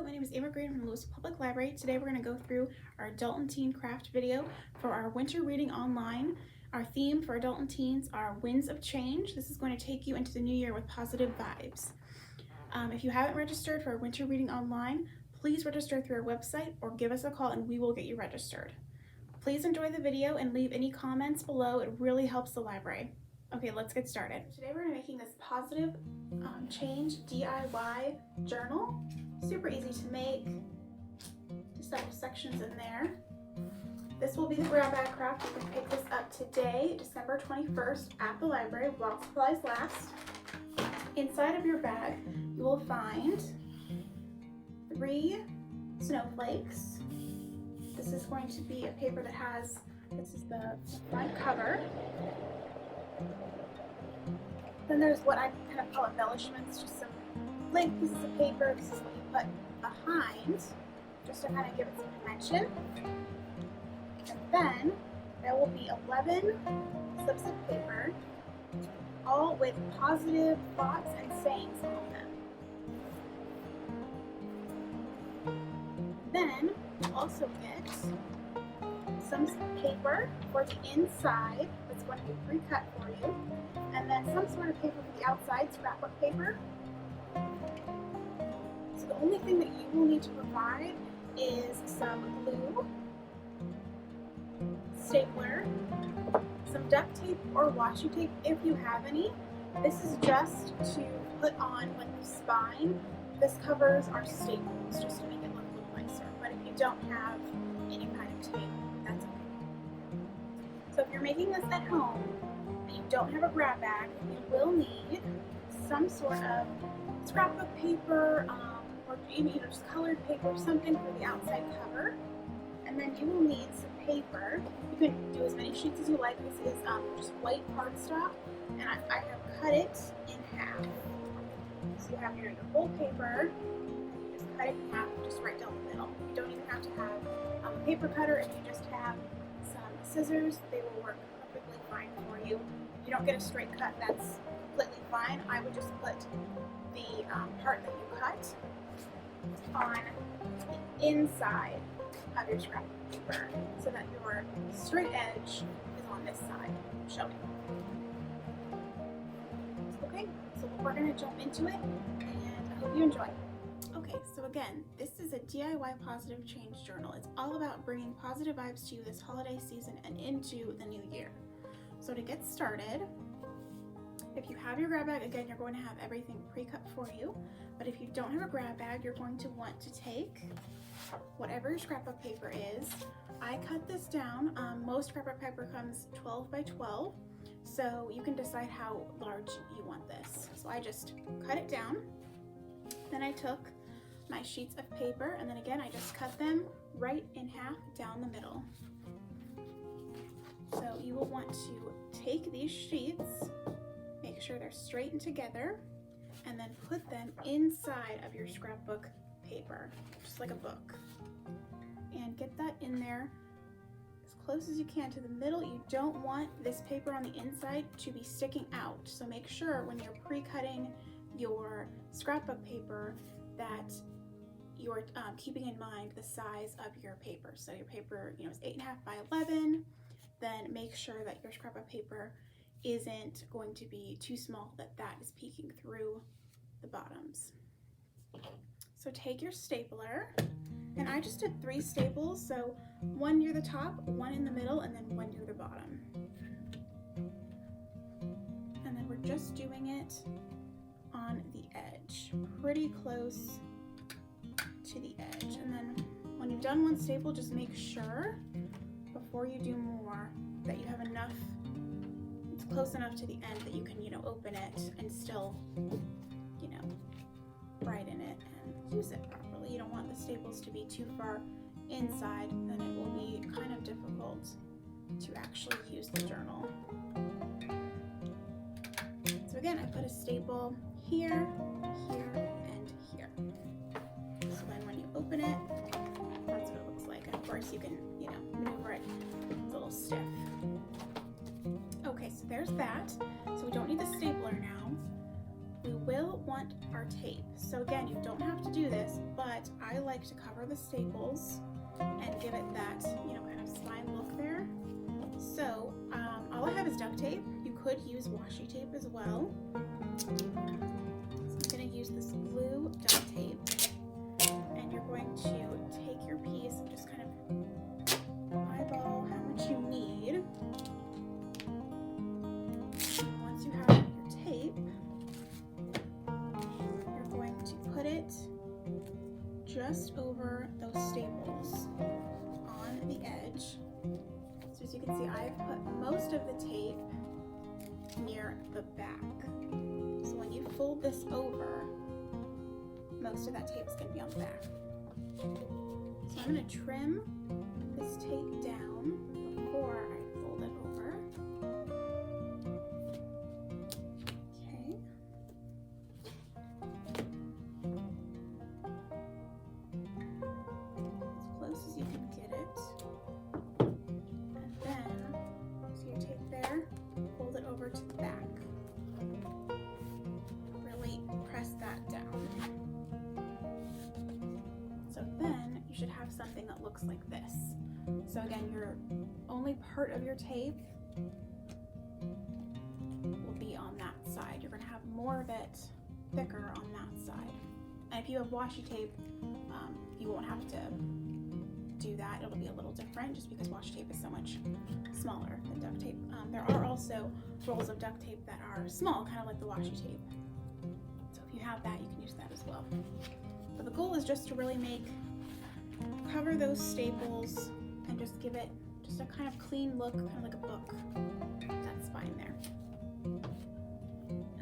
Hello, my name is Ambritt from the Louisville Public Library. Today we're going to go through our adult and teen craft video for our winter reading online. Our theme for adult and teens are winds of change. This is going to take you into the new year with positive vibes. If you haven't registered for our winter reading online, please register through our website or give us a call and we will get you registered. Please enjoy the video and leave any comments below. It really helps the library. Okay, let's get started. Today we're making this positive change DIY journal. Super easy to make. Just several sections in there. This will be the grab bag craft. You can pick this up today, December 21st at the library while supplies last. Inside of your bag, you will find 3 snowflakes. This is going to be a paper that has, this is the front cover. Then there's what I kind of call embellishments, just some blank pieces of paper. This is what you put behind, just to kind of give it some dimension. And then there will be 11 slips of paper, all with positive thoughts and sayings on them. Then you also get some paper for the inside that's going to be pre-cut for you, and then some sort of paper for the outside, scrapbook paper. So the only thing that you will need to provide is some glue, stapler, some duct tape or washi tape if you have any. This is just to put on with the spine. This covers our staples just to make it look a little nicer. But if you don't have any kind of tape, that's okay. So if you're making this at home and you don't have a grab bag, you will need some sort of scrapbook paper, or even just colored paper, something for the outside cover. And then you will need some paper. You can do as many sheets as you like. This is just white cardstock, and I have cut it in half. So you have your whole paper, you just cut it in half, just right down the middle. You don't even have to have a paper cutter. If you just have some scissors, they will work perfectly fine for you. If you don't get a straight cut, that's completely fine. I would just put the part that you cut on the inside of your scrap paper so that your straight edge is on this side showing. Okay, so we're going to jump into it and I hope you enjoy. Okay, so again, this is a DIY positive change journal. It's all about bringing positive vibes to you this holiday season and into the new year. So to get started, if you have your grab bag, again, you're going to have everything pre-cut for you. But if you don't have a grab bag, you're going to want to take whatever your scrapbook paper is. I cut this down. Most scrapbook paper comes 12 by 12, so you can decide how large you want this. So I just cut it down. Then I took my sheets of paper, and then again, I just cut them right in half down the middle. So you will want to take these sheets, make sure they're straight and together, and then put them inside of your scrapbook paper, just like a book. And get that in there as close as you can to the middle. You don't want this paper on the inside to be sticking out. So make sure when you're pre-cutting your scrapbook paper that you're keeping in mind the size of your paper. So your paper, is 8.5 by 11, then make sure that your scrapbook paper isn't going to be too small that is peeking through the bottoms. So take your stapler, and I just did 3 staples, so 1 near the top, 1 in the middle, and then 1 near the bottom. And then we're just doing it on the edge, pretty close to the edge. And then when you've done 1 staple, just make sure before you do more that you have enough, it's close enough to the end that you can, open it and still, brighten it and use it properly. You don't want the staples to be too far inside, then it will be kind of difficult to actually use the journal. So again, I put a staple here, here, and here. So then when you open it, that's what it looks like. And of course you can, maneuver it. It's a little stiff. Okay, so there's that. So we don't need the stapler now. We will want our tape. So again, you don't have to do this, but I like to cover the staples and give it that, you know, kind of spine look there. So all I have is duct tape. You could use washi tape as well. So I'm going to use this blue duct tape, and you're going to take your piece and just kind of eyeball how much you need. And once you have your tape, you're going to put it just over those staples on the edge. So as you can see, I've put most of the tape near the back. So when you fold this over, most of that tape is going to be on the back. So I'm going to trim this tape down before I fold it over. Okay. As close as you can get it. And then, so your tape there, fold it over to the back. Really press that down. So then you should have something that looks like this. So again, your only part of your tape will be on that side. You're going to have more of it thicker on that side. And if you have washi tape, you won't have to do that. It'll be a little different just because washi tape is so much smaller than duct tape. There are also rolls of duct tape that are small, kind of like the washi tape. So if you have that, you can use that as well. But the goal is just to really cover those staples and just give it just a kind of clean look, kind of like a book. That spine there.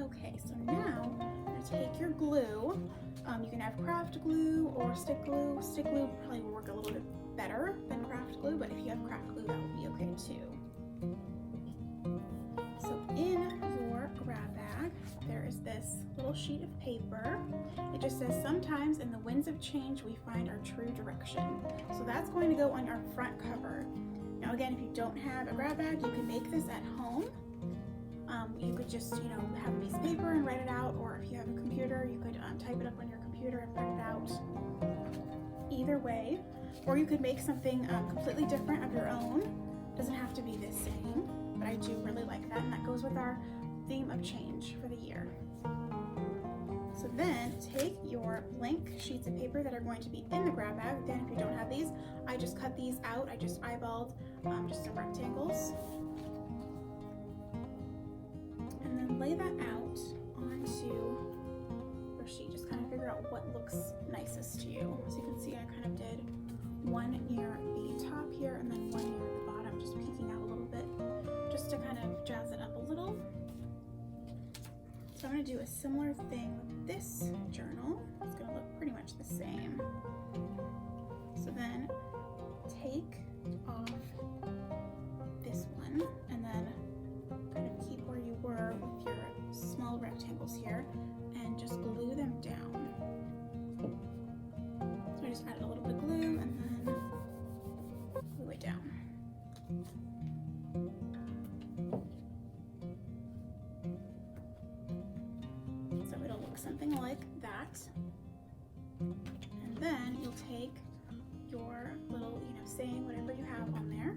Okay, so now I'm going to take your glue. You can have craft glue or stick glue. Stick glue probably will work a little bit better than craft glue, but if you have craft glue, that will be okay too. So in your grab bag, there is this little sheet of paper. It just says, "Sometimes in the winds of change, we find our true direction." So that's going to go on our front cover. Now again, if you don't have a grab bag, you can make this at home. You could just, you know, have a piece of paper and write it out, or if you have a computer, you could type it up on your computer and write it out. Either way, or you could make something completely different of your own. Doesn't have to be the same, but I do really like that, and that goes with our theme of change for the year. So then take your blank sheets of paper that are going to be in the grab bag. Again, if you don't have these, I just cut these out. I just eyeballed just some rectangles. And then lay that out onto your sheet. Just kind of figure out what looks nicest to you. So you can see I kind of did one near the top here and then one near the bottom, just peeking out a little bit, just to kind of jazz it up a little. So I'm going to do a similar thing with this journal. It's going to look pretty much the same. So then take off this one and then kind of keep where you were with your small rectangles here and just glue them down. So I just added a little bit of glue and then glue it down. So it'll look something like that. And then you'll take your little, you know, saying, whatever you have on there,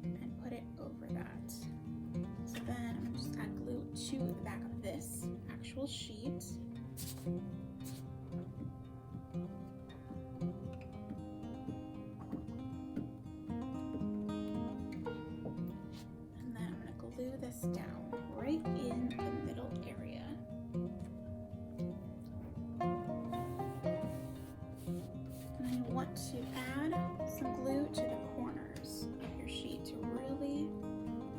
and put it over that. So then I'm going to just add glue to the back of this actual sheet. And then I'm going to glue this down right in the middle area. And then you want to add some glue to the corners of your sheet to really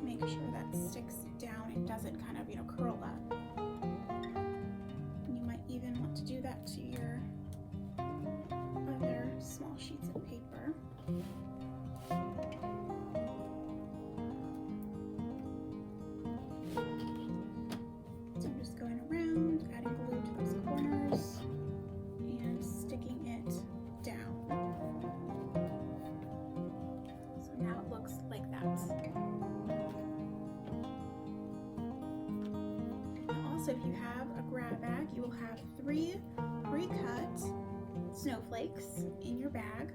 make sure that sticks down. It doesn't kind of, you know, curl up. And you might even want to do that to your other small sheets of paper. So I'm just going around, adding glue to those corners and sticking it down. So now it looks like that. Also, if you have a grab 3 pre-cut snowflakes in your bag.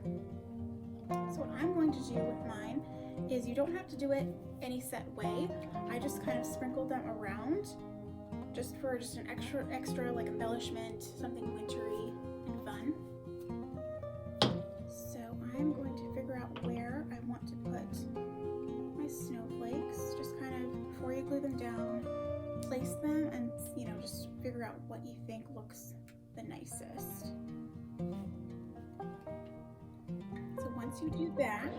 So what I'm going to do with mine is, you don't have to do it any set way. I just kind of sprinkled them around just for an extra like embellishment, something wintry and fun. So I'm going to figure out where I want to put my snowflakes. Just kind of, before you glue them down, place them and, just figure out what you think looks the nicest. So once you do that,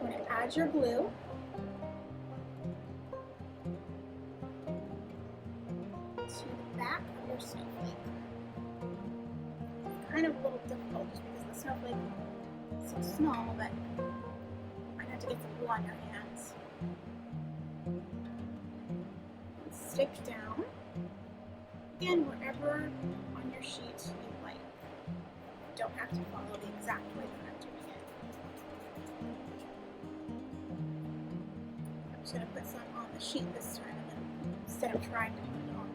you're going to add your glue. To the back of your snowflake. It's kind of a little difficult just because the snowflake is so small, but you might have to get some glue on your hands. Stick down, again, wherever on your sheet you like. You don't have to follow the exact way that I'm doing it. I'm just going to put some on the sheet this time, and then instead of trying to put it on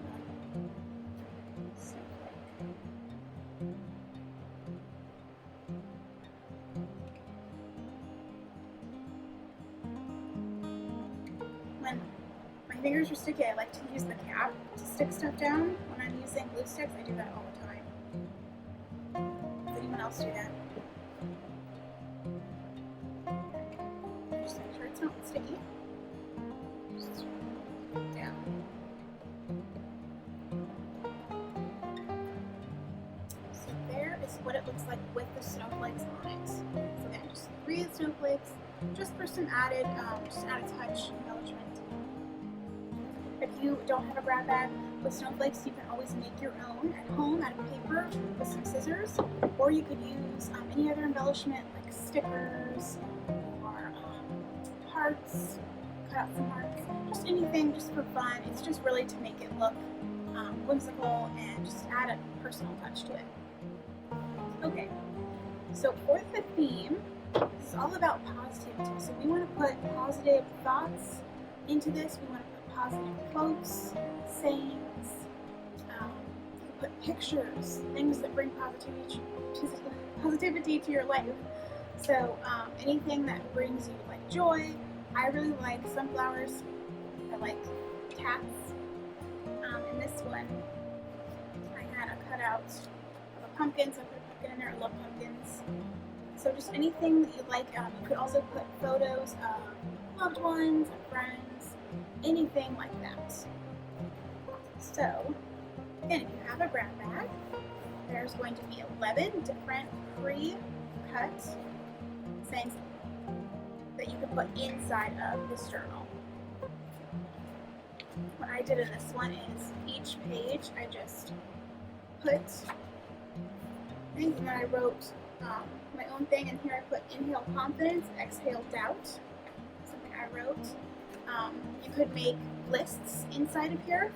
the snowflake. When my fingers are sticky, I like to use the cap to stick stuff down. When I'm using glue sticks, I do that all the time. Does anyone else do that? Just make sure it's not sticky. Just down. So there is what it looks like with the snowflakes on it. So again, just 3 snowflakes, just for some added, touch embellishment. If you don't have a grab bag with snowflakes, you can always make your own at home out of paper with some scissors, or you could use any other embellishment like stickers or hearts, cut out some hearts, just anything just for fun. It's just really to make it look whimsical and just add a personal touch to it. Okay, so for the theme, this is all about positivity. So we want to put positive thoughts into this. We want to put positive quotes, sayings, put pictures, things that bring positivity to your life. So anything that brings you like joy. I really like sunflowers. I like cats. In this one, I had a cutout of a pumpkin, so I put a pumpkin in there. I love pumpkins. So just anything that you like. You could also put photos of loved ones, of friends, anything like that. So, again, if you have a grab bag, there's going to be 11 different pre-cut sayings that you can put inside of this journal. What I did in this one is each page I just put things, and then I wrote my own thing, and here I put inhale confidence, exhale doubt, something I wrote. You could make lists inside of here.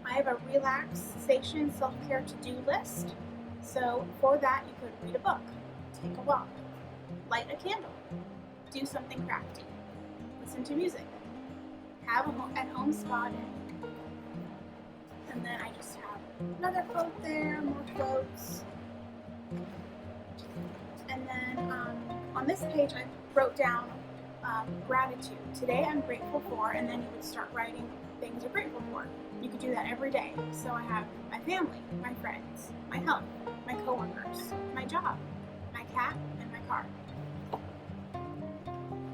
I have a relaxation self-care to-do list. So for that, you could read a book, take a walk, light a candle, do something crafty, listen to music, have a at-home spa day. And then I just have another quote there, more quotes. And then on this page, I wrote down gratitude. Today I'm grateful for, and then you would start writing things you're grateful for. You could do that every day. So I have my family, my friends, my health, my coworkers, my job, my cat, and my car.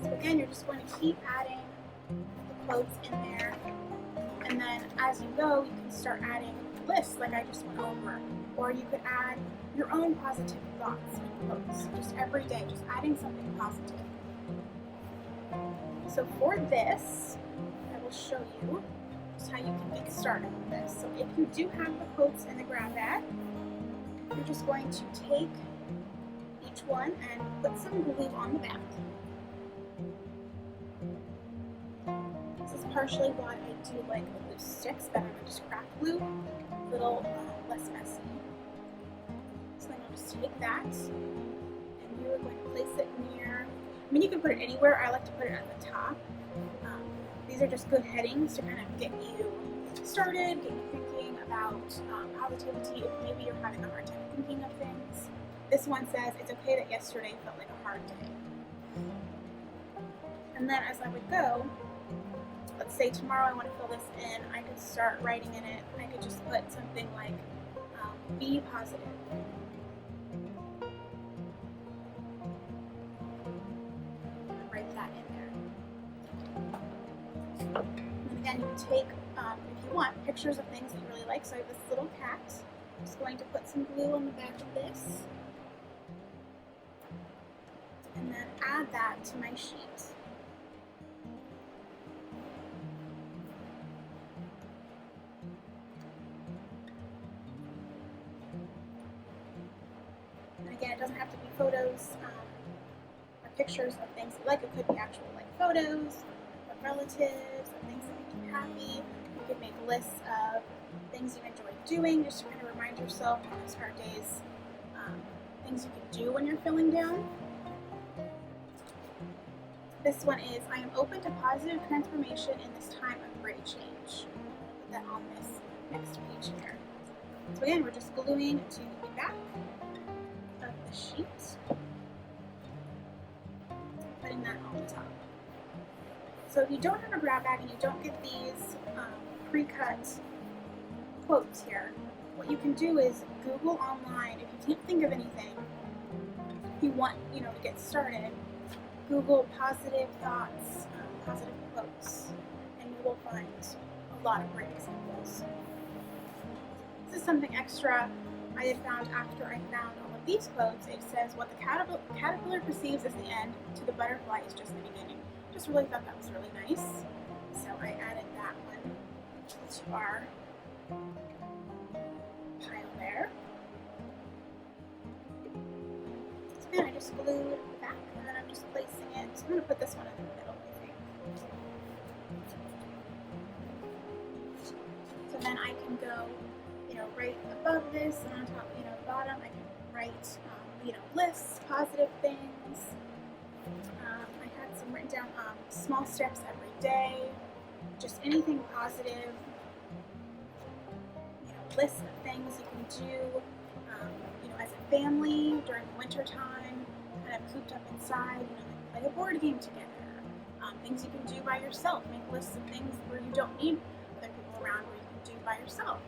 So again, you're just going to keep adding the quotes in there, and then as you go, you can start adding lists like I just went over, or you could add your own positive thoughts and quotes just every day, just adding something positive. So for this, I will show you just how you can get started with this. So if you do have the quotes in the grab bag, you're just going to take each one and put some glue on the back. This is partially why I do like the glue sticks better than just craft glue, a little less messy. So then you'll just take that, and you're going to place it near, I mean, you can put it anywhere. I like to put it at the top. These are just good headings to kind of get you started, get you thinking about positivity if maybe you're having a hard time thinking of things. This one says, it's okay that yesterday felt like a hard day. And then as I would go, let's say tomorrow I want to fill this in, I could start writing in it. I could just put something like, be positive. And write that in there. And again, you can take, if you want, pictures of things that you really like. So I have this little cat. I'm just going to put some glue on the back of this. And then add that to my sheet. And again, it doesn't have to be photos or pictures of things you like. It could be actual like photos of relatives, of things that make you happy. You could make lists of things you enjoy doing, just to kind of remind yourself on those hard days, things you can do when you're feeling down. This one is, I am open to positive transformation in this time of great change. Put that on this next page here. So again, we're just gluing to the back of the sheet, putting that on the top. So if you don't have a grab bag and you don't get these pre-cut quotes here, what you can do is Google online. If you can't think of anything, if you want, to get started, Google positive thoughts, positive quotes, and you will find a lot of great examples. This is something extra I had found after I found all of these quotes. It says, what the caterpillar perceives as the end, to the butterfly is just the beginning. Just really thought that was really nice. So I added that one to our pile there. So then I just glued the back, and then I'm just placing it. So I'm going to put this one in the middle, I think. So then I can go, right above this, and on top, the bottom, I can write, lists, positive things. I had some written down, small steps every day, just anything positive. Lists of things you can do, as a family during the winter time, kind of cooped up inside, play a board game together. Things you can do by yourself. Make lists of things where you don't need other people around, where you can do by yourself.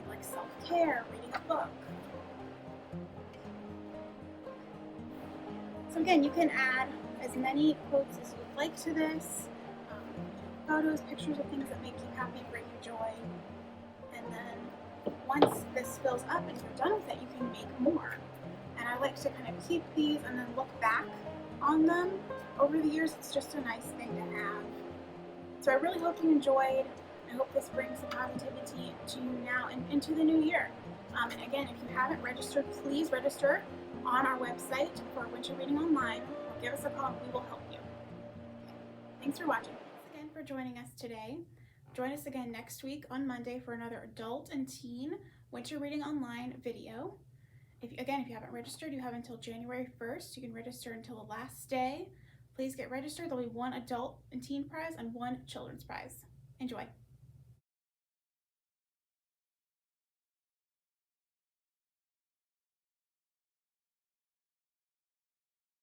Like self-care, reading a book. So again, you can add as many quotes as you'd like to this. Photos, pictures of things that make you happy, bring you joy. And then once this fills up and you're done with it, you can make more. And I like to kind of keep these and then look back on them over the years. It's just a nice thing to have. So I really hope you enjoyed. I hope this brings some positivity to you now and into the new year. And again, if you haven't registered, please register on our website for Winter Reading Online. Give us a call and we will help you. Thanks for watching. Thanks again for joining us today. Join us again next week on Monday for another adult and teen Winter Reading Online video. If you haven't registered, you have until January 1st. You can register until the last day. Please get registered. There'll be one adult and teen prize and one children's prize. Enjoy.